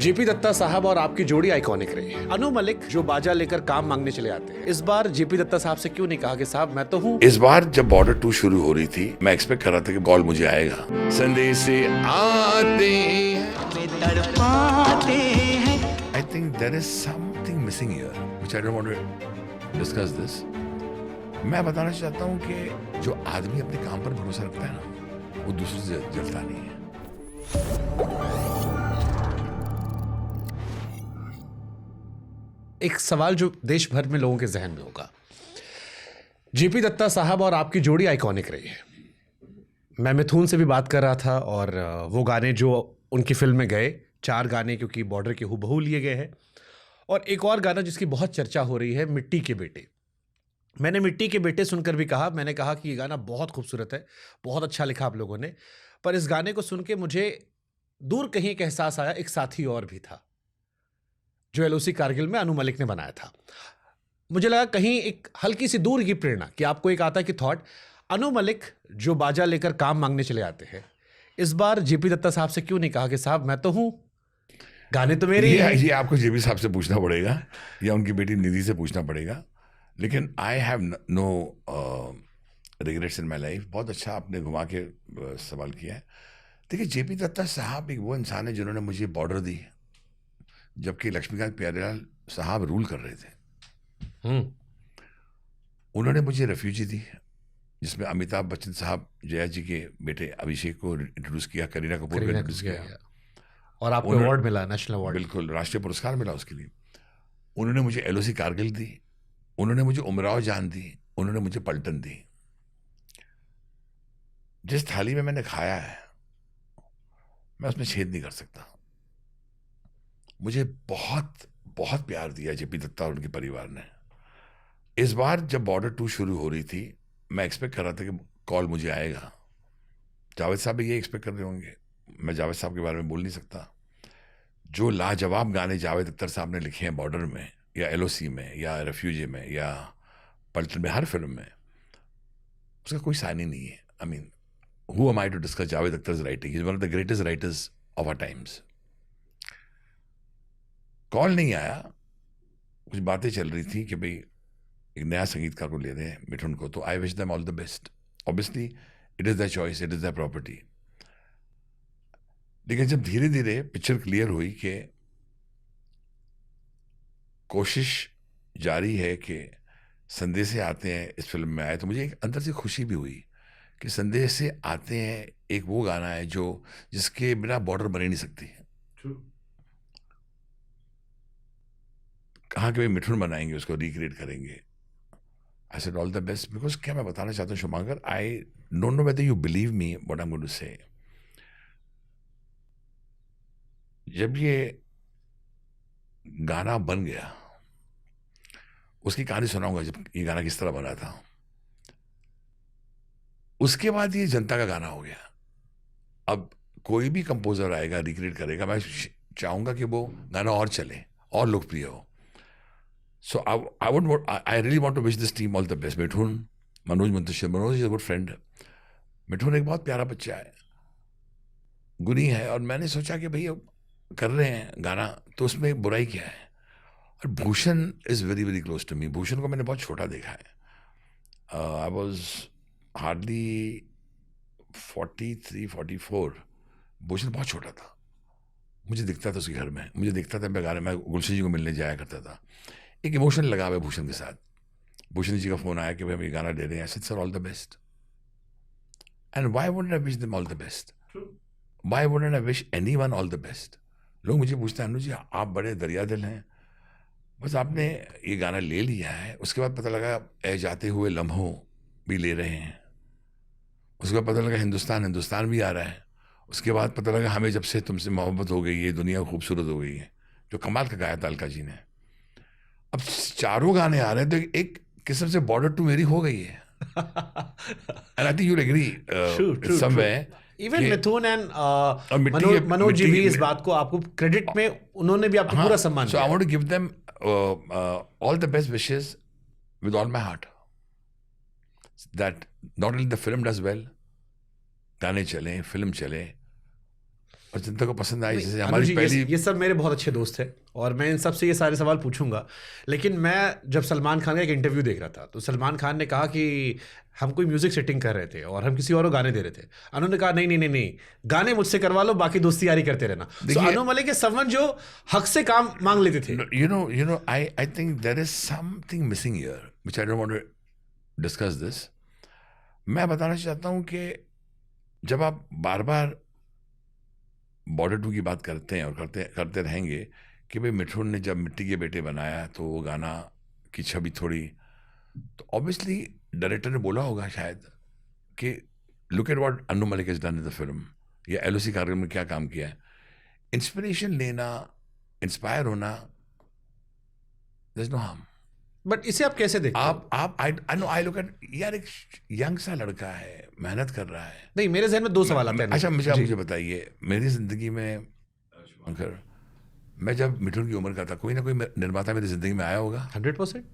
JP Dutta साहब और आपकी जोड़ी आइकॉनिक रही है। अनु मलिक जो बाजा लेकर काम मांगने चले आते हैं, इस बार जेपी दत्ता साहब से क्यों नहीं कहा कि साहब मैं तो हूँ? इस बार जब बॉर्डर 2 शुरू हो रही थी, मैं एक्सपेक्ट कर रहा था कि कॉल मुझे आएगा। संदेश से आते हैं। I think there is something missing here which I don't want to discuss this. मैं बताना चाहता हूँ कि जो आदमी अपने काम पर भरोसा रखता है ना, वो दूसरों से जलता नहीं है। एक सवाल जो देश भर में लोगों के जहन में होगा, जेपी दत्ता साहब और आपकी जोड़ी आइकॉनिक रही है। मैं मिथुन से भी बात कर रहा था और वो गाने जो उनकी फिल्म में गए, 4 गाने क्योंकि बॉर्डर के हूबहू लिए गए हैं, और एक और गाना जिसकी बहुत चर्चा हो रही है, मिट्टी के बेटे। मैंने मिट्टी के बेटे सुनकर भी कहा, मैंने कहा कि ये गाना बहुत खूबसूरत है, बहुत अच्छा लिखा आप लोगों ने, पर इस गाने को सुन के मुझे दूर कहीं एक एहसास आया, एक साथी और भी था जो एलओसी कारगिल में अनु मलिक ने बनाया था। मुझे लगा कहीं एक हल्की सी दूर की प्रेरणा कि आपको एक आता है कि थॉट, अनु मलिक जो बाजा लेकर काम मांगने चले आते हैं, इस बार जेपी दत्ता साहब से क्यों नहीं कहा कि साहब मैं तो हूं, गाने तो मेरे ही हैं। ये आपको जेपी साहब से पूछना पड़ेगा या उनकी बेटी निधि से पूछना पड़ेगा। लेकिन I have no regrets in my life. बहुत अच्छा आपने घुमा के सवाल किया है। देखिए, जेपी दत्ता साहब एक वो इंसान है जिन्होंने मुझे बॉर्डर दी जबकि लक्ष्मीकांत प्यारेलाल साहब रूल कर रहे थे। उन्होंने मुझे रेफ्यूजी दी, जिसमें अमिताभ बच्चन साहब जया जी के बेटे अभिषेक को इंट्रोड्यूस किया, करीना कपूर को इंट्रोड्यूस किया, और आपको अवार्ड मिला, नेशनल अवार्ड। बिल्कुल, राष्ट्रीय पुरस्कार मिला उसके लिए। उन्होंने मुझे एलओसी कारगिल दी, उन्होंने मुझे उमराव जान दी, उन्होंने मुझे पलटन दी। जिस थाली में मैंने खाया है, मैं उसमें छेद नहीं कर सकता। मुझे बहुत बहुत प्यार दिया जेपी दत्ता और उनके परिवार ने। इस बार जब बॉर्डर 2 शुरू हो रही थी, मैं एक्सपेक्ट कर रहा था कि कॉल मुझे आएगा। जावेद साहब भी ये एक्सपेक्ट कर रहे होंगे। मैं जावेद साहब के बारे में बोल नहीं सकता। जो लाजवाब गाने जावेद अख्तर साहब ने लिखे हैं बॉर्डर में या एलओसी में या रेफ्यूजी में या पलटन में, हर फिल्म में, उसका कोई सानी नहीं है। I mean, who am I to discuss Javed Akhtar's writing? He is one of the greatest writers of our times. Call नहीं आया। कुछ बातें चल रही थी कि भाई एक नया संगीतकार को ले रहे हैं, मिठुन को, तो I wish them all the best. Obviously it is the choice, it is the property. लेकिन जब धीरे धीरे पिक्चर क्लियर हुई कि कोशिश जारी है कि संदेश से आते हैं इस फिल्म में आए, तो मुझे एक अंदर से खुशी भी हुई कि संदेश से आते हैं एक वो गाना है जो जिसके बिना बॉर्डर बन ही नहीं सकती। कहाँ के भाई मिठुन बनाएंगे, उसको रिक्रिएट करेंगे। I said all the best, because क्या मैं बताना चाहता हूँ Shubhankar, I don't know whether you believe me what I am going to say. जब ये गाना बन गया, उसकी कहानी सुनाऊंगा, जब ये गाना किस तरह बना था। उसके बाद ये जनता का गाना हो गया। अब कोई भी कंपोजर आएगा, रिक्रिएट करेगा, मैं चाहूंगा कि वो गाना और चले और लोकप्रिय हो। So I really want to wish this team all the best. Mithun, Manoj Muntashir, Manoj is a good friend. Mithun एक बहुत प्यारा बच्चा है, गुनी है, और मैंने सोचा कि भाई अब कर रहे हैं गाना तो उसमें बुराई क्या है। और Bhushan is very very close to me. Bhushan को मैंने बहुत छोटा देखा है। I was hardly 43-44। भूषण बहुत छोटा था, मुझे दिखता था उसके घर में, मुझे दिखता था, मैं गुलशन जी को मिलने जाया करता था। एक इमोशन लगा हुआ भूषण के साथ। भूषण जी का फोन आया कि भाई हम ये गाना दे रहे हैं। Sir all the best. And why wouldn't I wish them all the best? Why wouldn't I wish anyone all the best? लोग मुझे पूछते हैं, अनु जी आप बड़े दरिया दिल हैं, बस आपने ये गाना ले लिया है, उसके बाद पता लगा ए जाते हुए लम्हों भी ले रहे हैं, उसके बाद पता लगा हिंदुस्तान भी आ रहा है, उसके बाद पता लगा हमें जब से तुमसे मोहब्बत हो गई, ये दुनिया खूबसूरत हो गई है, जो कमाल का गाया था अलका जी ने। अब 4 गाने आ रहे हैं, तो एक किस्म से बॉर्डर 2 मेरी हो गई है। And I think you agree somewhere. Even Mithun and Manoj ji भी इस बात को, आपको क्रेडिट में उन्होंने भी आपको पूरा सम्मान दिया। So I want to give them all the best wishes with all my heart, that not only the film does well, गाने चले, फिल्म चले, और जनता को पसंद आई, जैसे अनु हमारी जी, पहली ये सब मेरे बहुत अच्छे दोस्त हैं और मैं इन सब से ये सारे सवाल पूछूंगा, लेकिन मैं जब सलमान खान का एक इंटरव्यू देख रहा था तो सलमान खान ने कहा कि हम कोई म्यूजिक सेटिंग कर रहे थे और हम किसी और को गाने दे रहे थे। अनु ने कहा नहीं नहीं नहीं नहीं, गाने मुझसे करवा लो, बाकी दोस्ती यारी करते रहना। सो अनु मलिक इज समवन जो हक से काम मांग लेते थे। you know, I think there is something missing here, which I don't want to discuss this. मैं बताना चाहता हूँ कि जब आप बार बार बॉर्डर 2 की बात करते हैं और करते रहेंगे कि भाई मिठुन ने जब मिट्टी के बेटे बनाया तो वो गाना की छवि थोड़ी, तो ऑब्वियसली डायरेक्टर ने बोला होगा शायद कि look at what Annu Malik has done in the film, या एलओसी कार्यक्रम में क्या काम किया है। इंस्पिरेशन लेना, इंस्पायर होना, there is no harm. But इसे आप कैसे देखते हैं? आई लुक एट, यार एक यंग सा लड़का है, मेहनत कर रहा है। नहीं, मेरे जहन में 2 सवाल आते हैं। अच्छा, मुझे बताइए, मेरी जिंदगी में शुभंकर, मैं जब मिठुन की उम्र का था, कोई ना कोई निर्माता मेरी जिंदगी में आया होगा 100%।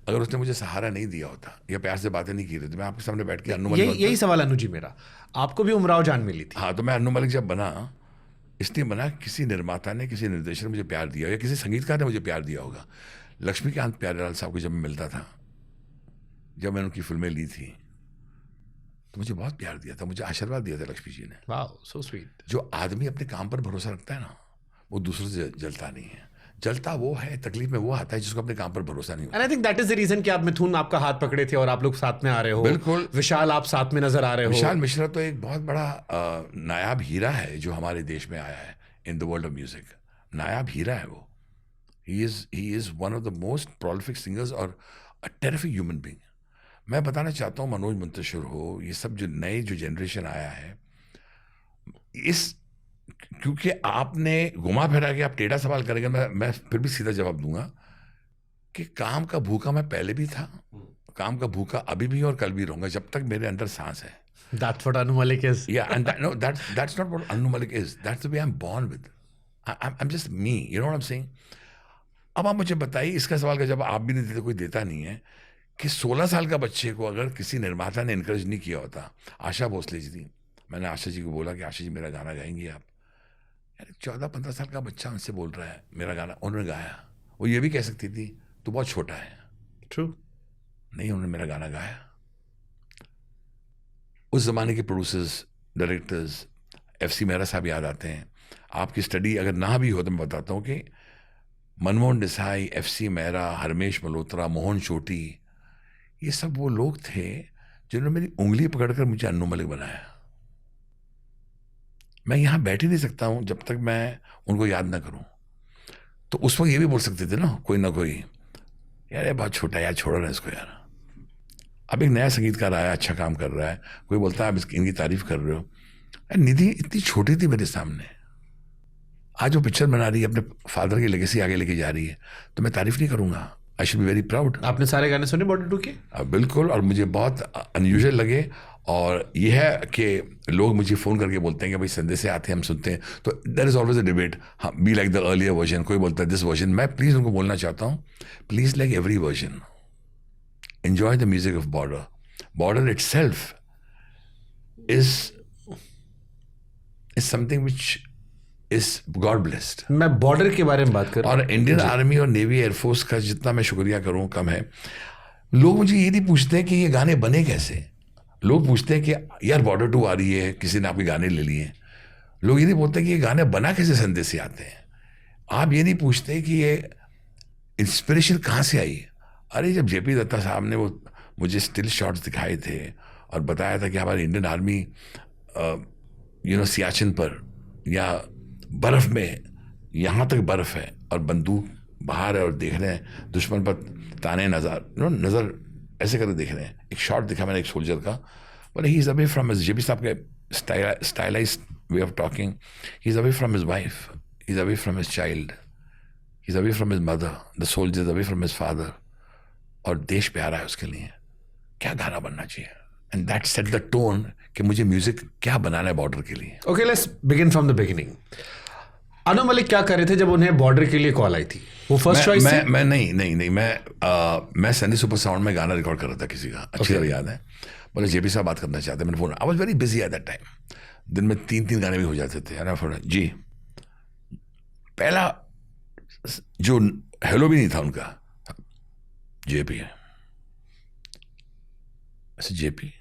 अगर उसने मुझे सहारा नहीं दिया होता या प्यार से बातें नहीं की थी तो मैं आपके सामने बैठ के अन्नू मलिक यही सवाल अनु जी मेरा। आपको भी उमराव जान मिली थी। हाँ, तो मैं अन्नू मलिक जब बना, इसलिए बना किसी निर्माता ने, किसी निर्देशक ने मुझे प्यार दिया, या किसी संगीतकार ने मुझे प्यार दिया होगा। लक्ष्मीकांत प्यारेलाल साहब को जब मैं मिलता था, जब मैंने उनकी फिल्में ली थी, तो मुझे बहुत प्यार दिया था, मुझे आशीर्वाद दिया था लक्ष्मी जी ने। Wow, so sweet. जो आदमी अपने काम पर भरोसा रखता है ना, वो दूसरों से जलता नहीं है। जलता वो है, तकलीफ में वो आता है जिसको अपने काम पर भरोसा नहीं होता। And I think that is the reason कि आप मिथुन आपका हाथ पकड़े थे और आप लोग साथ में आ रहे हो। बिल्कुल। विशाल आप साथ में नजर आ रहे हो। विशाल मिश्रा तो एक बहुत बड़ा नायाब हीरा है जो हमारे देश में आया है in the world of music. नायाब हीरा है वो। He is one of the most prolific singers और अ टेरिफिक ह्यूमन बीइंग। मैं बताना चाहता हूँ, मनोज मुंतशिर हो, ये सब जो नए जो जनरेशन आया है, इस क्योंकि आपने घुमा फिरा के आप टेढ़ा सवाल करेंगे, मैं फिर भी सीधा जवाब दूंगा कि काम का भूखा मैं पहले भी था, काम का भूखा अभी भी और कल भी रहूंगा, जब तक मेरे अंदर सांस है। That's what Anu Malik is. Yeah, and that's not what Anu Malik is. That's the way I'm born with. I'm just me. You know what I'm saying? अब आप मुझे बताइए, इसका सवाल का जवाब आप भी नहीं देते, कोई देता नहीं है, कि 16 साल का बच्चे को अगर किसी निर्माता ने इनकरेज नहीं किया होता, आशा भोसले जी थी, मैंने आशा जी को बोला कि आशा जी मेरा गाना गाएंगी आप? यार 14-15 साल का बच्चा उनसे बोल रहा है मेरा गाना, उन्होंने गाया। वो ये भी कह सकती थी तू बहुत छोटा है। ट्रू। नहीं, उन्होंने मेरा गाना गाया। उस जमाने के प्रोड्यूसर्स, डायरेक्टर्स, FC मेहरा साहब याद आते हैं। आपकी स्टडी अगर ना भी हो तो मैं बताता हूँ कि मनमोहन देसाई, FC मेहरा, हरमेश मल्होत्रा, मोहन चोटी, ये सब वो लोग थे जिन्होंने मेरी उंगली पकड़कर मुझे अन्नू मलिक बनाया। मैं यहाँ बैठ ही नहीं सकता हूँ जब तक मैं उनको याद ना करूँ। तो उस वक्त ये भी बोल सकते थे ना कोई, यार ये बहुत छोटा है यार, छोड़ो ना इसको यार। अब एक नया संगीतकार आया, अच्छा काम कर रहा है, कोई बोलता है आप इनकी तारीफ कर रहे हो। निधि इतनी छोटी थी मेरे सामने, आज वो पिक्चर बना रही है, अपने फादर की लेगेसी आगे लेके जा रही है, तो मैं तारीफ नहीं करूँगा? I should be very proud. आपने सारे गाने सुने बॉर्डर 2 के? बिल्कुल, और मुझे बहुत अनयूजुअल लगे। और ये है कि लोग मुझे फ़ोन करके बोलते हैं कि भाई संदेश से आते हैं, हम सुनते हैं, तो there is always a debate, हाँ be like the earlier version, कोई बोलता है दिस वर्जन। मैं प्लीज़ उनको बोलना चाहता हूँ, please like every version, enjoy the music of border. Border itself is something which is God blessed. मैं बॉर्डर के बारे में बात कर रहा हूँ। और इंडियन आर्मी और नेवी एयरफोर्स का जितना मैं शुक्रिया करूँ कम है। लोग मुझे ये नहीं पूछते कि ये गाने बने कैसे। लोग पूछते हैं कि यार बॉर्डर 2 आ रही है, किसी ने आपके गाने ले लिए। लोग ये नहीं बोलते कि ये गाने बना कैसे संदेश से आते हैं। आप ये नहीं पूछते कि ये इंस्पिरेशन कहाँ से आई। अरे जब JP दत्ता साहब ने वो मुझे स्टिल शॉट्स दिखाए थे और बताया था कि हमारी इंडियन आर्मी सियाचिन पर या बर्फ़ में, यहाँ तक बर्फ़ है और बंदूक बाहर है और देख रहे हैं दुश्मन पर ताने नज़र ऐसे करके देख रहे हैं। एक शॉट दिखा मैंने एक सोल्जर का, बोले he is away from his, JP साहब के stylised way of talking, he is away from his wife, he is away from his child, he is away from his mother, the soldier is away from his father. और देश प्यारा है उसके लिए, क्या गाना बनना चाहिए। And that set the tone कि मुझे म्यूजिक क्या बनाना है बॉर्डर के लिए। Okay, let's begin from the beginning. Anu Malik क्या कर रहे थे जब उन्हें बॉर्डर के लिए कॉल आई थी? वो फर्स्ट चॉइस थी? मैं नहीं, मैं सनी सुपर साउंड में गाना रिकॉर्ड कर रहा था किसी का, अच्छी तरह याद है। बोले JP साहब बात करना चाहते हैं। मैंने phone, I was very busy at that time. दिन में 3-3 गाने भी हो जाते थे, है ना? जी, पहला जो हेलो भी नहीं था उनका, जेपी है, ऐसे जेपी